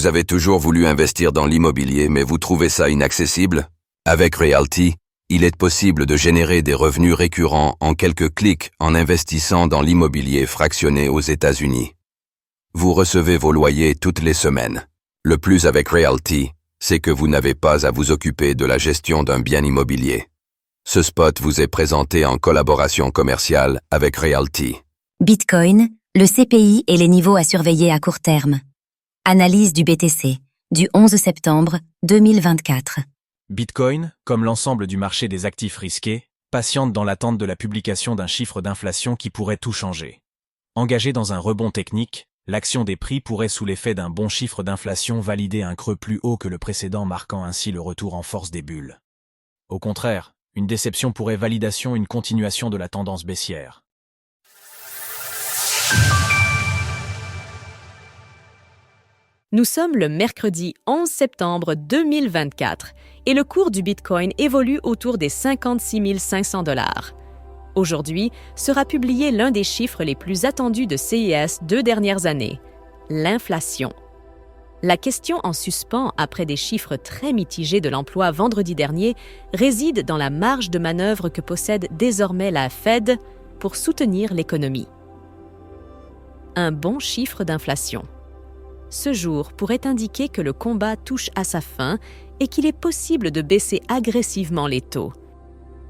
Vous avez toujours voulu investir dans l'immobilier, mais vous trouvez ça inaccessible? Avec Realty, il est possible de générer des revenus récurrents en quelques clics en investissant dans l'immobilier fractionné aux États-Unis. Vous recevez vos loyers toutes les semaines. Le plus avec Realty, c'est que vous n'avez pas à vous occuper de la gestion d'un bien immobilier. Ce spot vous est présenté en collaboration commerciale avec Realty. Bitcoin, le CPI et les niveaux à surveiller à court terme. Analyse du BTC, du 11 septembre 2024. Bitcoin, comme l'ensemble du marché des actifs risqués, patiente dans l'attente de la publication d'un chiffre d'inflation qui pourrait tout changer. Engagé dans un rebond technique, l'action des prix pourrait sous l'effet d'un bon chiffre d'inflation valider un creux plus haut que le précédent, marquant ainsi le retour en force des bulles. Au contraire, une déception pourrait validation une continuation de la tendance baissière. Nous sommes le mercredi 11 septembre 2024 et le cours du Bitcoin évolue autour des 56 500 $. Aujourd'hui sera publié l'un des chiffres les plus attendus de CIS 2 dernières années, l'inflation. La question en suspens après des chiffres très mitigés de l'emploi vendredi dernier réside dans la marge de manœuvre que possède désormais la Fed pour soutenir l'économie. Un bon chiffre d'inflation. Ce jour pourrait indiquer que le combat touche à sa fin et qu'il est possible de baisser agressivement les taux.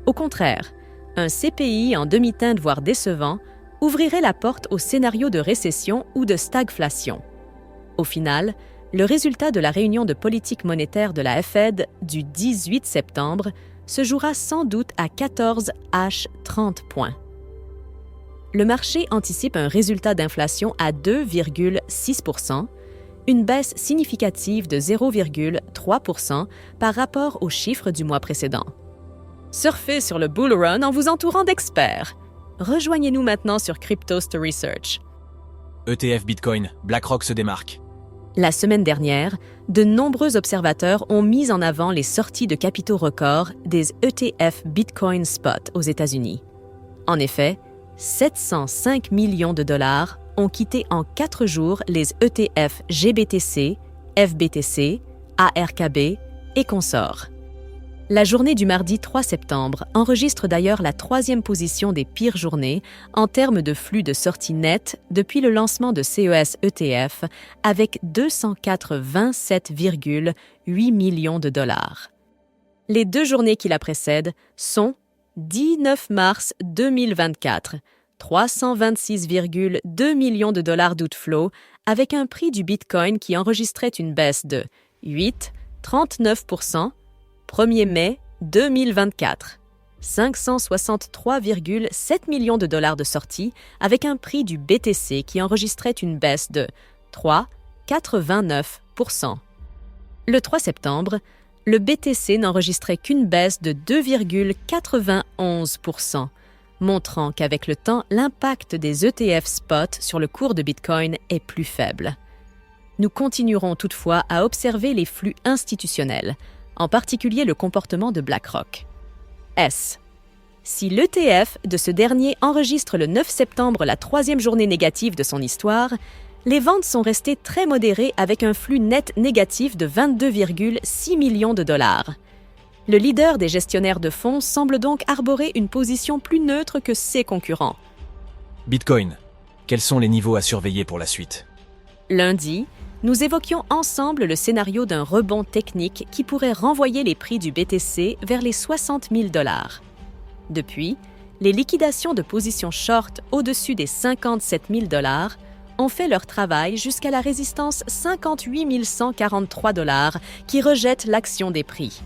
Au contraire, un CPI en demi-teinte voire décevant ouvrirait la porte au scénario de récession ou de stagflation. Au final, le résultat de la réunion de politique monétaire de la Fed du 18 septembre se jouera sans doute à 14h30 points. Le marché anticipe un résultat d'inflation à 2,6%, une baisse significative de 0,3% par rapport aux chiffres du mois précédent. Surfez sur le bull run en vous entourant d'experts. Rejoignez-nous maintenant sur Cryptost Research. ETF Bitcoin, BlackRock se démarque. La semaine dernière, de nombreux observateurs ont mis en avant les sorties de capitaux records des ETF Bitcoin Spot aux États-Unis. En effet, 705 millions de dollars ont quitté en 4 jours les ETF GBTC, FBTC, ARKB et consorts. La journée du mardi 3 septembre enregistre d'ailleurs la 3e position des pires journées en termes de flux de sorties nettes depuis le lancement de CES ETF avec 227,8 millions de dollars. Les 2 journées qui la précèdent sont 19 mars 2024, 326,2 millions de dollars d'outflow avec un prix du Bitcoin qui enregistrait une baisse de 8,39%, 1er mai 2024, 563,7 millions de dollars de sortie avec un prix du BTC qui enregistrait une baisse de 3,89%. Le 3 septembre, le BTC n'enregistrait qu'une baisse de 2,91%, montrant qu'avec le temps, l'impact des ETF spot sur le cours de Bitcoin est plus faible. Nous continuerons toutefois à observer les flux institutionnels, en particulier le comportement de BlackRock. Si l'ETF de ce dernier enregistre le 9 septembre la 3e journée négative de son histoire, les ventes sont restées très modérées avec un flux net négatif de 22,6 millions de dollars. Le leader des gestionnaires de fonds semble donc arborer une position plus neutre que ses concurrents. Bitcoin, quels sont les niveaux à surveiller pour la suite? Lundi, nous évoquions ensemble le scénario d'un rebond technique qui pourrait renvoyer les prix du BTC vers les 60 000 $. Depuis, les liquidations de positions short au-dessus des 57 000 $ ont fait leur travail jusqu'à la résistance 58 143 $ qui rejette l'action des prix.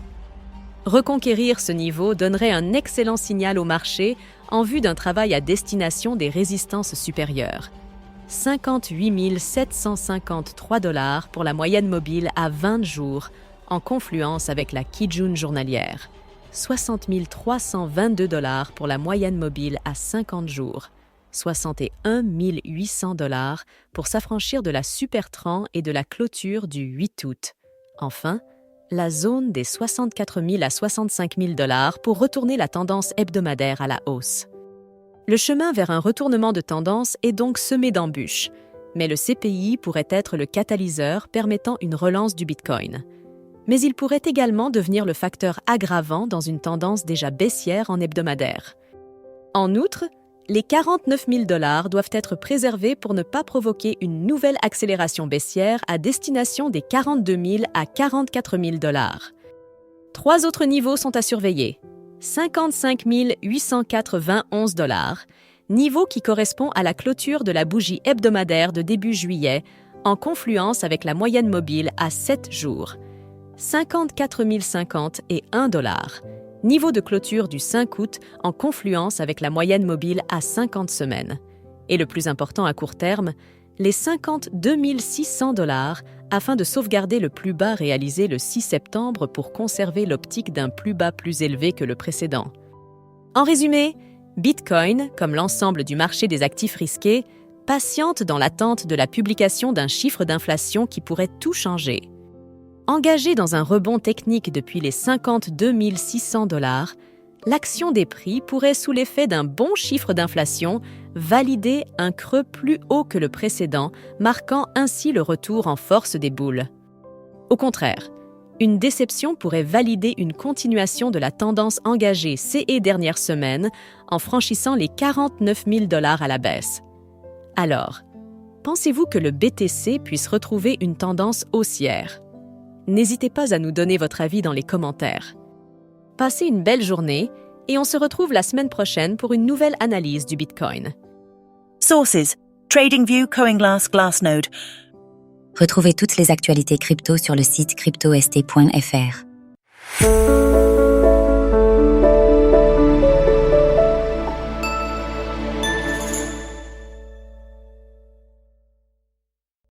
Reconquérir ce niveau donnerait un excellent signal au marché en vue d'un travail à destination des résistances supérieures. 58 753 $ pour la moyenne mobile à 20 jours, en confluence avec la Kijun journalière. 60 322 $ pour la moyenne mobile à 50 jours. 61 800 $ pour s'affranchir de la supertran et de la clôture du 8 août. Enfin, la zone des 64 000 à 65 000 $ pour retourner la tendance hebdomadaire à la hausse. Le chemin vers un retournement de tendance est donc semé d'embûches, mais le CPI pourrait être le catalyseur permettant une relance du Bitcoin. Mais il pourrait également devenir le facteur aggravant dans une tendance déjà baissière en hebdomadaire. En outre, les 49 000 $ doivent être préservés pour ne pas provoquer une nouvelle accélération baissière à destination des 42 000 à 44 000 $. 3 autres niveaux sont à surveiller. 55 891 $, niveau qui correspond à la clôture de la bougie hebdomadaire de début juillet, en confluence avec la moyenne mobile à 7 jours. 54 050 et 1 $, niveau de clôture du 5 août en confluence avec la moyenne mobile à 50 semaines. Et le plus important à court terme, les 52 600 $ afin de sauvegarder le plus bas réalisé le 6 septembre pour conserver l'optique d'un plus bas plus élevé que le précédent. En résumé, Bitcoin, comme l'ensemble du marché des actifs risqués, patiente dans l'attente de la publication d'un chiffre d'inflation qui pourrait tout changer. Engagé dans un rebond technique depuis les 52 600 $, l'action des prix pourrait, sous l'effet d'un bon chiffre d'inflation, valider un creux plus haut que le précédent, marquant ainsi le retour en force des boules. Au contraire, une déception pourrait valider une continuation de la tendance engagée ces dernières semaines en franchissant les 49 000 $ à la baisse. Alors, pensez-vous que le BTC puisse retrouver une tendance haussière? N'hésitez pas à nous donner votre avis dans les commentaires. Passez une belle journée et on se retrouve la semaine prochaine pour une nouvelle analyse du Bitcoin. Sources: TradingView, CoinGlass, Glassnode. Retrouvez toutes les actualités crypto sur le site cryptost.fr.